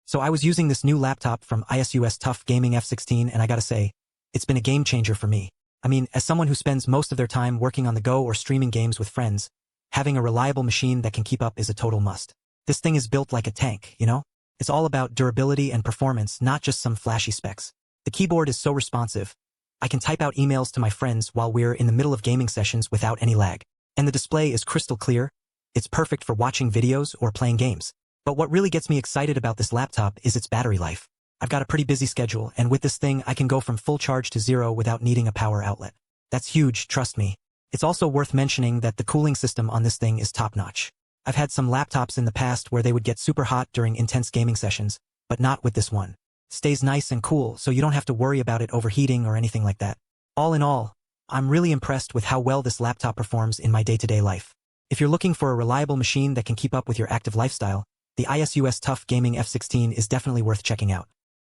So I was using this new laptop from ASUS TUF Gaming F16 and I gotta say, it's been a game changer for me. I mean, as someone who spends most of their time working on the go or streaming games with friends, having a reliable machine that can keep up is a total must. This thing is built like a tank, you know? It's all about durability and performance, not just some flashy specs. The keyboard is so responsive. I can type out emails to my friends while we're in the middle of gaming sessions without any lag. And the display is crystal clear. It's perfect for watching videos or playing games. But what really gets me excited about this laptop is its battery life. I've got a pretty busy schedule, and with this thing I can go from full charge to zero without needing a power outlet. That's huge, trust me. It's also worth mentioning that the cooling system on this thing is top-notch. I've had some laptops in the past where they would get super hot during intense gaming sessions, but not with this one. Stays nice and cool, so you don't have to worry about it overheating or anything like that. All in all, I'm really impressed with how well this laptop performs in my day-to-day life. If you're looking for a reliable machine that can keep up with your active lifestyle, the ASUS TUF Gaming F16 is definitely worth checking out.